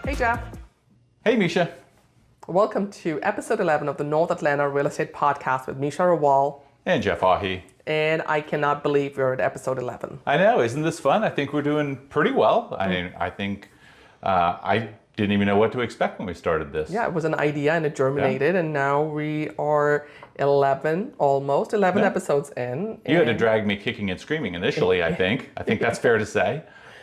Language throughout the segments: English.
Hey Jeff. Hey Meesha. Welcome to episode 11 of the North Atlanta Real Estate Podcast with Meesha Rawal. And Jeff Ahi. And I cannot believe we're at episode 11. I know, isn't this fun? I think we're doing pretty well. I mean, I think I didn't even know what to expect when we started this. Yeah, it was an idea and it germinated, and now we are 11 episodes in. You had to drag me kicking and screaming initially, I think. I think that's fair to say.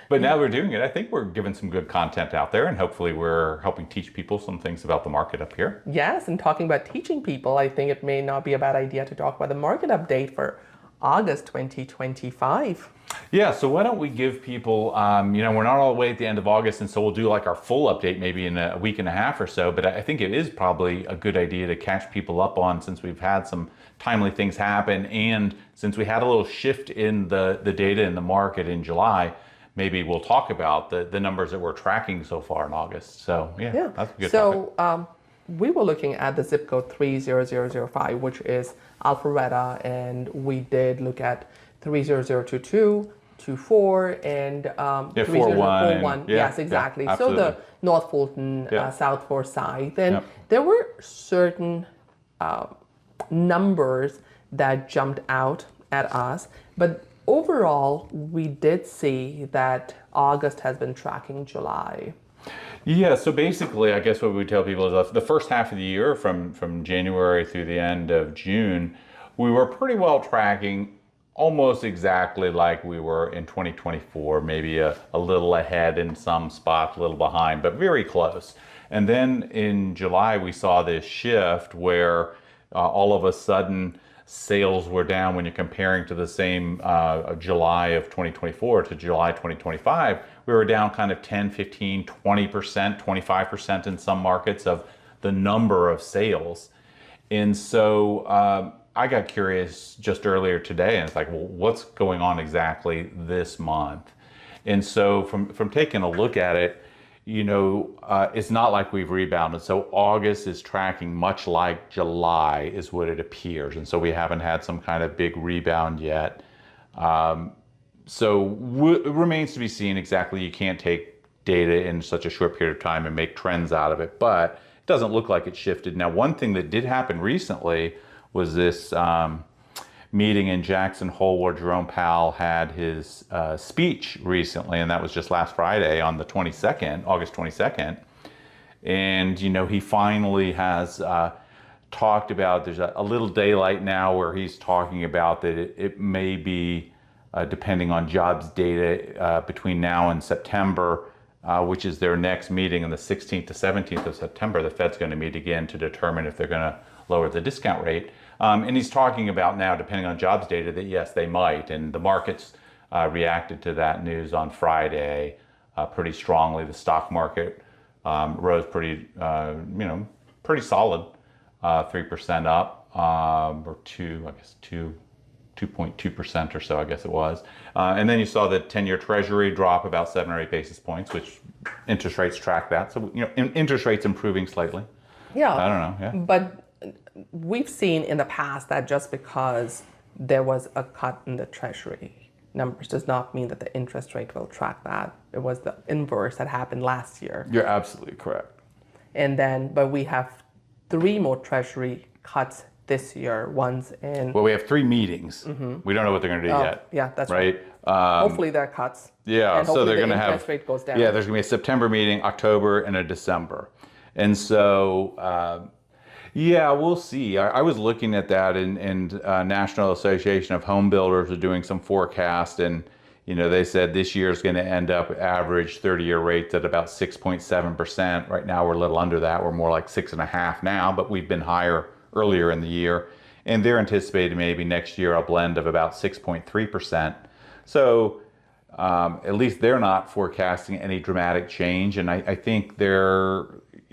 But now we're doing it. I think we're giving some good content out there, and hopefully we're helping teach people some things about the market up here. Yes, and talking about teaching people, I think it may not be a bad idea to talk about the market update for August 2025. Yeah, so why don't we give people, we're not all the way at the end of August, and so we'll do like our full update maybe in a week and a half or so, but I think it is probably a good idea to catch people up on, since we've had some timely things happen, and since we had a little shift in the data in the market in July. Maybe we'll talk about the numbers that we're tracking so far in August. So yeah. That's a good topic. We were looking at the zip code 30005, which is Alpharetta, and we did look at 30022, 24, and 30041. Yes, exactly. Yeah, so the North Fulton, South Forsyth, and there were certain numbers that jumped out at us, but overall, we did see that August has been tracking July. Yeah, so basically, I guess what we tell people is the first half of the year, from January through the end of June, we were pretty well tracking almost exactly like we were in 2024, maybe a little ahead in some spots, a little behind, but very close. And then in July, we saw this shift where all of a sudden, sales were down when you're comparing to the same July of 2024 to July 2025. We were down kind of 10, 15, 20%, 25% in some markets of the number of sales. And so I got curious just earlier today, and it's like, well, what's going on exactly this month? And so from taking a look at it, it's not like we've rebounded. So August is tracking much like July is what it appears. And so we haven't had some kind of big rebound yet. So it remains to be seen exactly. You can't take data in such a short period of time and make trends out of it, but it doesn't look like it shifted. Now, one thing that did happen recently was this meeting in Jackson Hole where Jerome Powell had his speech recently, and that was just last Friday on the 22nd, August 22nd. And, he finally has talked about, there's a little daylight now where he's talking about that it may be, depending on jobs data, between now and September, which is their next meeting on the 16th to 17th of September, the Fed's going to meet again to determine if they're going to lower the discount rate. And he's talking about now, depending on jobs data, that yes, they might. And the markets reacted to that news on Friday pretty strongly. The stock market rose pretty solid, 3% up, or 2.2% or so, I guess it was. And then you saw the 10-year Treasury drop about 7 or 8 basis points, which interest rates track that. So, interest rates improving slightly. Yeah. I don't know. Yeah. But we've seen in the past that just because there was a cut in the Treasury numbers does not mean that the interest rate will track that. It was the inverse that happened last year. You're absolutely correct. But we have 3 more Treasury cuts this year. One's in... Well, we have 3 meetings. Mm-hmm. We don't know what they're going to do yet. Yeah, that's right. Hopefully they're cuts. Yeah, and so they're going to have... interest rate goes down. Yeah, there's going to be a September meeting, October, and a December. And so... we'll see. I was looking at that, and National Association of Home Builders are doing some forecast, and they said this year is going to end up average 30-year rates at about 6.7%. Right now we're a little under that. We're more like 6.5% now, but we've been higher earlier in the year, and they're anticipating maybe next year a blend of about 6.3%. So at least they're not forecasting any dramatic change, and I think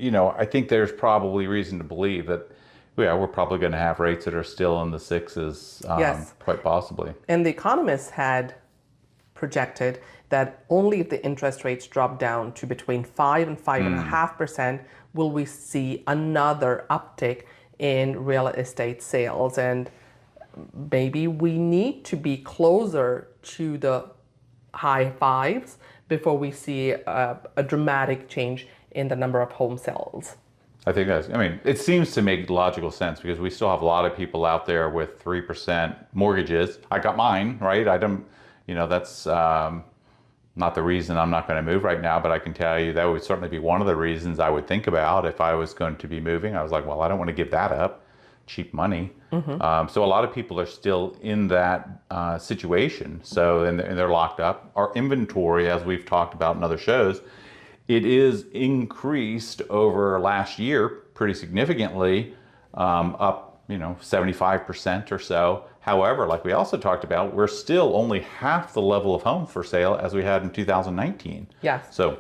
I think there's probably reason to believe that, we're probably going to have rates that are still in the 6s, yes, quite possibly. And the economists had projected that only if the interest rates drop down to between 5 and 5.5% will we see another uptick in real estate sales. And maybe we need to be closer to the high 5s before we see a dramatic change in the number of home sales. I think I mean, it seems to make logical sense because we still have a lot of people out there with 3% mortgages. I got mine, right? I don't, that's not the reason I'm not going to move right now, but I can tell you that would certainly be one of the reasons I would think about if I was going to be moving. I was like, well, I don't want to give that up. Cheap money. So a lot of people are still in that situation. So, and they're locked up. Our inventory, as we've talked about in other shows, it is increased over last year pretty significantly, up 75% or so. However, like we also talked about, we're still only half the level of homes for sale as we had in 2019. Yes. So,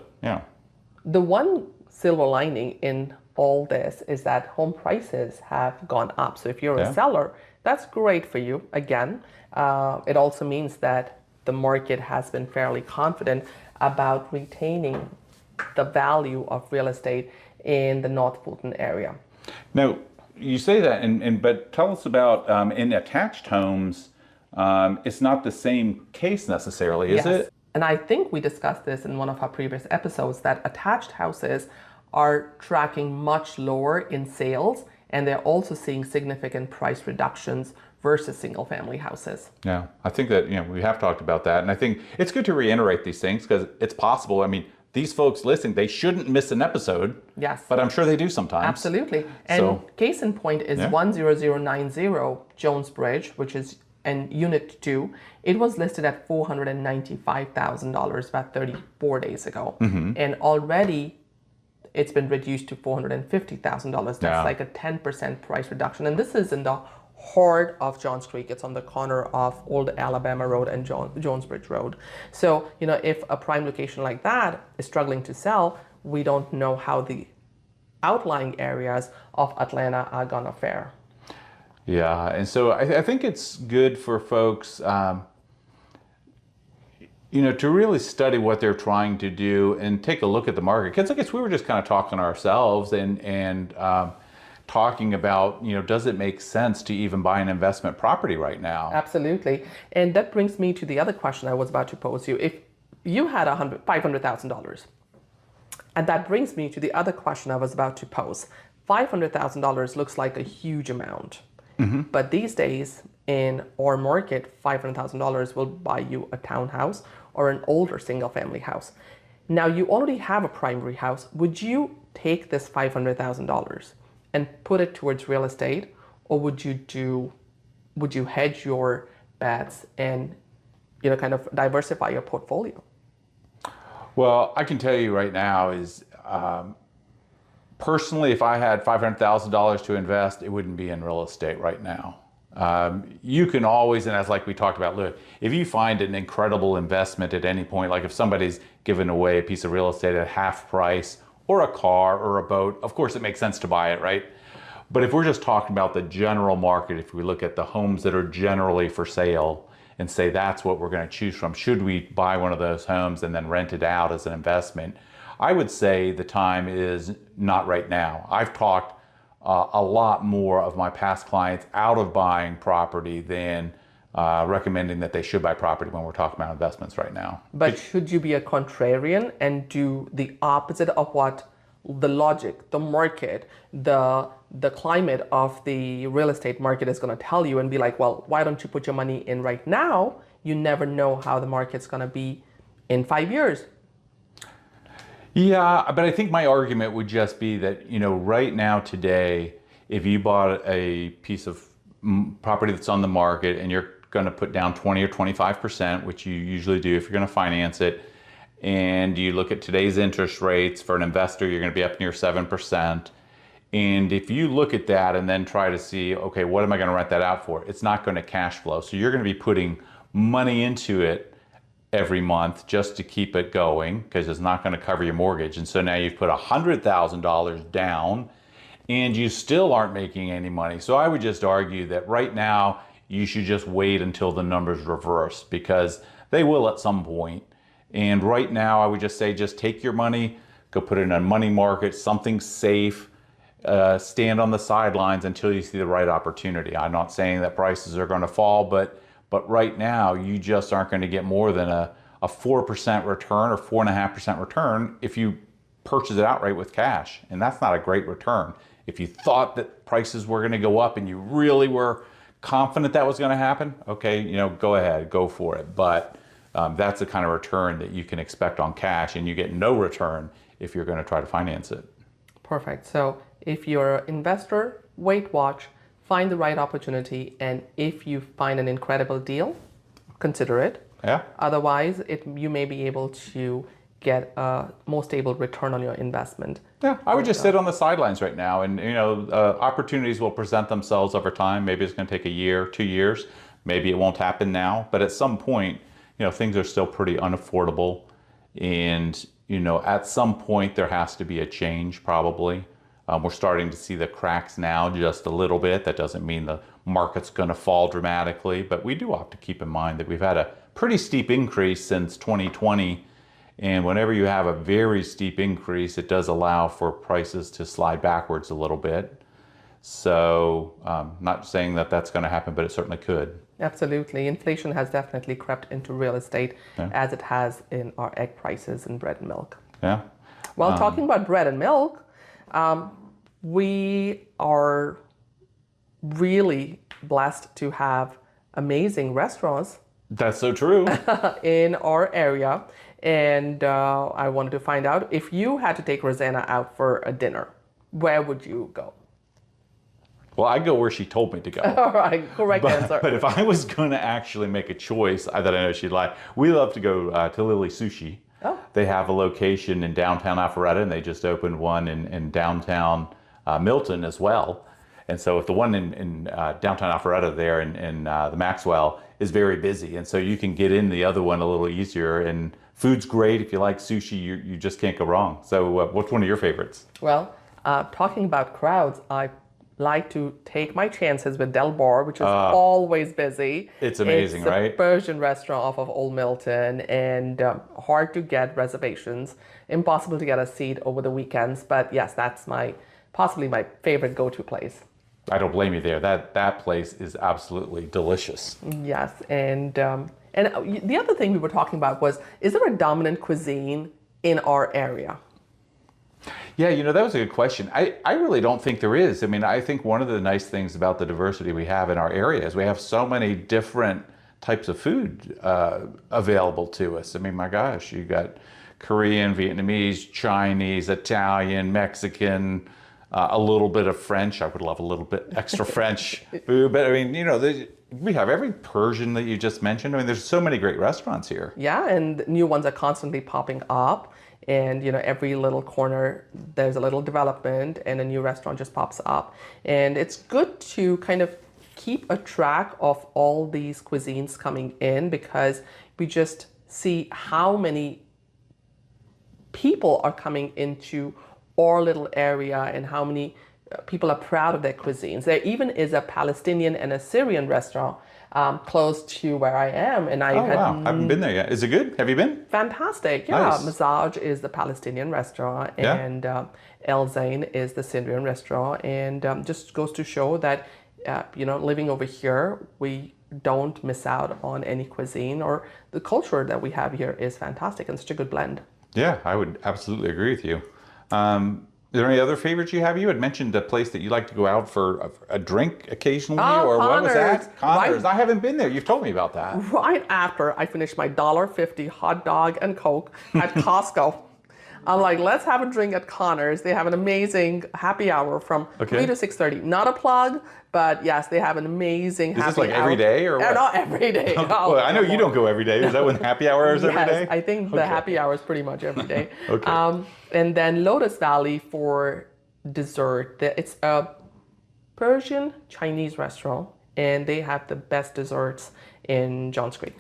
The one silver lining in all this is that home prices have gone up. So if you're a seller, that's great for you. Again, it also means that the market has been fairly confident about retaining the value of real estate in the North Fulton area. Now, you say that, but tell us about in attached homes, it's not the same case necessarily, is it? And I think we discussed this in one of our previous episodes, that attached houses are tracking much lower in sales, and they're also seeing significant price reductions versus single family houses. Yeah, I think that, we have talked about that. And I think it's good to reiterate these things because it's possible. I mean, these folks listening, they shouldn't miss an episode. Yes. But I'm sure they do sometimes. Absolutely. And case in point is 10090 Jones Bridge, which is in Unit 2. It was listed at $495,000 about 34 days ago. And already it's been reduced to $450,000. That's like a 10% price reduction. And this is in the heart of Johns Creek. It's on the corner of Old Alabama Road and Jones Bridge Road. So, if a prime location like that is struggling to sell, we don't know how the outlying areas of Atlanta are gonna fare. Yeah, and so I think it's good for folks, to really study what they're trying to do and take a look at the market. Because I guess we were just kind of talking to ourselves and talking about, does it make sense to even buy an investment property right now? Absolutely. And that brings me to the other question I was about to pose you. If you had $500,000, and that brings me to the other question I was about to pose. $500,000 looks like a huge amount. But these days in our market, $500,000 will buy you a townhouse or an older single family house. Now you already have a primary house. Would you take this $500,000 and put it towards real estate, or would you hedge your bets and kind of diversify your portfolio? Well, I can tell you right now is personally, if I had $500,000 to invest, it wouldn't be in real estate right now. You can always, and as like we talked about, look, if you find an incredible investment at any point, like if somebody's giving away a piece of real estate at half price, or a car or a boat, of course it makes sense to buy it, right? But if we're just talking about the general market, if we look at the homes that are generally for sale and say that's what we're going to choose from, should we buy one of those homes and then rent it out as an investment? I would say the time is not right now. I've talked a lot more of my past clients out of buying property than recommending that they should buy property when we're talking about investments right now. But should you be a contrarian and do the opposite of what the logic, the market, the climate of the real estate market is going to tell you, and be like, well, why don't you put your money in right now? You never know how the market's going to be in 5 years. Yeah, but I think my argument would just be that, right now today, if you bought a piece of property that's on the market and you're going to put down 20 or 25%, which you usually do if you're going to finance it, and you look at today's interest rates for an investor, you're going to be up near 7%. And if you look at that and then try to see, okay, what am I going to rent that out for? It's not going to cash flow. So you're going to be putting money into it every month just to keep it going because it's not going to cover your mortgage. And so now you've put $100,000 down and you still aren't making any money. So I would just argue that right now you should just wait until the numbers reverse because they will at some point. And right now I would just say, just take your money, go put it in a money market, something safe, stand on the sidelines until you see the right opportunity. I'm not saying that prices are going to fall, but right now you just aren't going to get more than a 4% return or 4.5% return if you purchase it outright with cash, and that's not a great return. If you thought that prices were going to go up and you really were confident that was going to happen, okay, go ahead, go for it. But that's the kind of return that you can expect on cash, and you get no return if you're going to try to finance it. Perfect. So if you're an investor, wait, watch, find the right opportunity, and if you find an incredible deal, consider it. Yeah. Otherwise, you may be able to get a more stable return on your investment. Yeah, I would just sit on the sidelines right now, and opportunities will present themselves over time. Maybe it's going to take a year, 2 years. Maybe it won't happen now, but at some point, things are still pretty unaffordable, and at some point there has to be a change probably. We're starting to see the cracks now just a little bit. That doesn't mean the market's going to fall dramatically, but we do have to keep in mind that we've had a pretty steep increase since 2020. And whenever you have a very steep increase, it does allow for prices to slide backwards a little bit. So not saying that that's going to happen, but it certainly could. Absolutely. Inflation has definitely crept into real estate, as it has in our egg prices and bread and milk. Yeah. Well, talking about bread and milk, we are really blessed to have amazing restaurants That's so true. in our area. And I wanted to find out, if you had to take Rosanna out for a dinner, where would you go? Well, I'd go where she told me to go. All right, correct answer. But if I was going to actually make a choice that I know she'd like, we love to go to Lily Sushi. Oh. They have a location in downtown Alpharetta, and they just opened one in downtown Milton as well. And so if the one in downtown Alpharetta there in the Maxwell is very busy, and so you can get in the other one a little easier, and food's great. If you like sushi, you just can't go wrong. So what's one of your favorites? Well, talking about crowds, I like to take my chances with Del Bar, which is always busy. It's amazing, right? It's a Persian restaurant off of Old Milton, and hard to get reservations. Impossible to get a seat over the weekends. But yes, that's possibly my favorite go-to place. I don't blame you there. That place is absolutely delicious. Yes, and the other thing we were talking about was, is there a dominant cuisine in our area? Yeah, that was a good question. I really don't think there is. I mean, I think one of the nice things about the diversity we have in our area is we have so many different types of food available to us. I mean, my gosh, you got Korean, Vietnamese, Chinese, Italian, Mexican, a little bit of French. I would love a little bit extra French food, but I mean, we have every Persian that you just mentioned. I mean, there's so many great restaurants here. Yeah, and new ones are constantly popping up. And every little corner there's a little development, and a new restaurant just pops up. And it's good to kind of keep a track of all these cuisines coming in, because we just see how many people are coming into our little area and how many people are proud of their cuisines. There even is a Palestinian and a Syrian restaurant close to where I am, and I haven't been there yet. Is it good? Have you been? Fantastic. Yeah, Nice. Massage is the Palestinian restaurant, and El Zain is the Syrian restaurant, and just goes to show that living over here, we don't miss out on any cuisine, or the culture that we have here is fantastic and such a good blend. Yeah, I would absolutely agree with you. Are there any other favorites you have? You had mentioned a place that you like to go out for a drink occasionally, or what was that? Connors. I haven't been there. You've told me about that. Right after I finished my $1.50 hot dog and Coke at Costco, I'm like, let's have a drink at Connors. They have an amazing happy hour from 3 to 6:30. Not a plug, but yes, they have an amazing happy hour. Is this like every day or what? Not every day. Well, I know you don't go every day. Is that when happy hour is every day? Yes, I think the happy hour is pretty much every day. Okay. And then Lotus Valley for dessert. It's a Persian Chinese restaurant, and they have the best desserts in Johns Creek.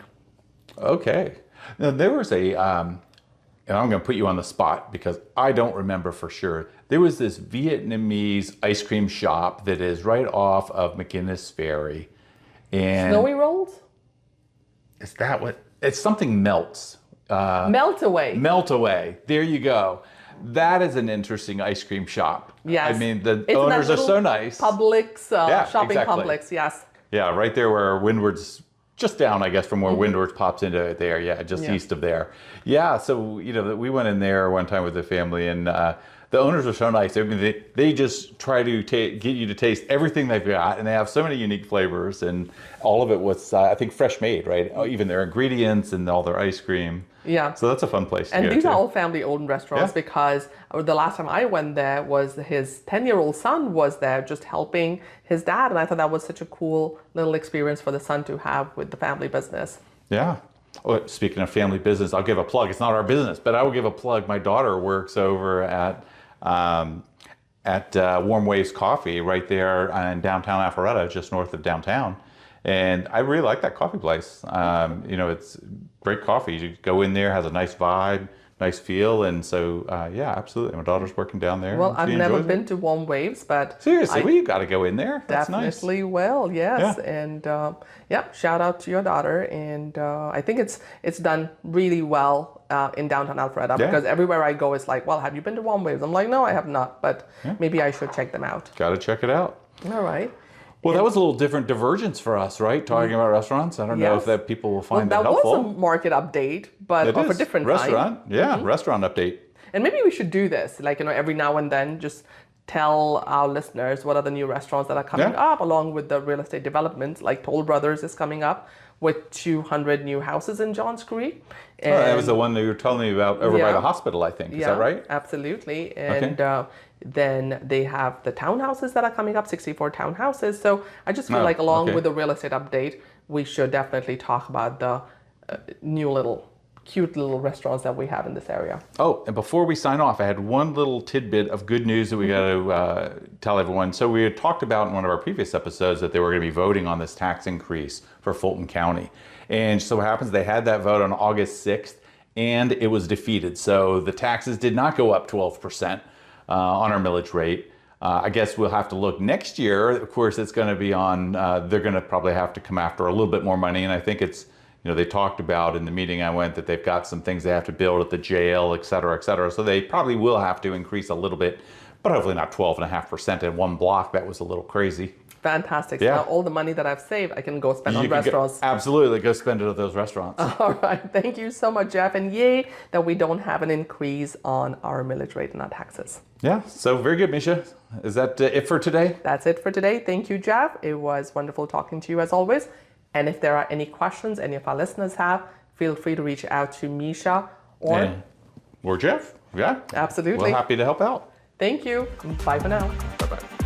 Okay. Now, there was and I'm going to put you on the spot because I don't remember for sure. There was this Vietnamese ice cream shop that is right off of McInnes Ferry. And Snowy rolls? is that what? It's something melts. Melt away. Melt away. There you go. That is an interesting ice cream shop. Yes. I mean, the It's owners that are so little nice. Publix, shopping exactly. complex, yes. Yeah, right there where Windward's just down, I guess, from where Windward pops into there. Yeah, just east of there. Yeah, so, you know, we went in there one time with the family, and the owners are so nice. I mean, they just try to get you to taste everything they've got, and they have so many unique flavors, and all of it was, I think, fresh made, right? Even their ingredients and all their ice cream. Yeah. So that's a fun place to go And these to. are all family-owned restaurants because the last time I went there was his 10-year-old son was there just helping his dad. And I thought that was such a cool little experience for the son to have with the family business. Yeah. Oh, speaking of family business, I'll give a plug. It's not our business, but I will give a plug. My daughter works over at Warm Waves Coffee right there in downtown Alpharetta, just north of downtown. And I really like that coffee place. You know, it's great coffee. You go in there, has a nice vibe, nice feel. And so, yeah, absolutely. My daughter's working down there. Well, and I've she never enjoys been it. to Warm Waves, but Seriously, I well, you got to go in there. That's nice. definitely will, yes. Yeah. And yeah, shout out to your daughter. And I think it's done really well in downtown Alpharetta because everywhere I go, it's like, well, have you been to Warm Waves? I'm like, no, I have not, but maybe I should check them out. Got to check it out. All right. Well, that was a little different divergence for us, right? Talking about restaurants. I don't know if that people will find that helpful. That was a market update, but of a different restaurant. kind. Yeah, restaurant update. And maybe we should do this, like, you know, every now and then, just tell our listeners what are the new restaurants that are coming up, along with the real estate developments. Like Toll Brothers is coming up with 200 new houses in Johns Creek. And that was the one that you were telling me about over by the hospital, I think. Is that right? Absolutely. And then they have the townhouses that are coming up, 64 townhouses. So I just feel like along with the real estate update, we should definitely talk about the new cute little restaurants that we have in this area. Oh, and before we sign off, I had one little tidbit of good news that we got to tell everyone. So we had talked about in one of our previous episodes that they were going to be voting on this tax increase for Fulton County. And so what happens, they had that vote on August 6th, and it was defeated. So the taxes did not go up 12% on our millage rate. I guess we'll have to look next year. Of course, it's going to be on, they're going to probably have to come after a little bit more money. And I think it's, you know, they talked about in the meeting I went that they've got some things they have to build at the jail, et cetera, et cetera. So they probably will have to increase a little bit, but hopefully not 12.5% in one block. That was a little crazy. Fantastic. So now all the money that I've saved, I can go spend on restaurants. Absolutely. Go spend it at those restaurants. All right. Thank you so much, Jeff. And yay that we don't have an increase on our millage rate and our taxes. Yeah. So very good, Meesha. Is that it for today? That's it for today. Thank you, Jeff. It was wonderful talking to you as always. And if there are any questions any of our listeners have, feel free to reach out to Meesha or Jeff. Yeah. Absolutely. We're happy to help out. Thank you. Bye for now. Bye-bye.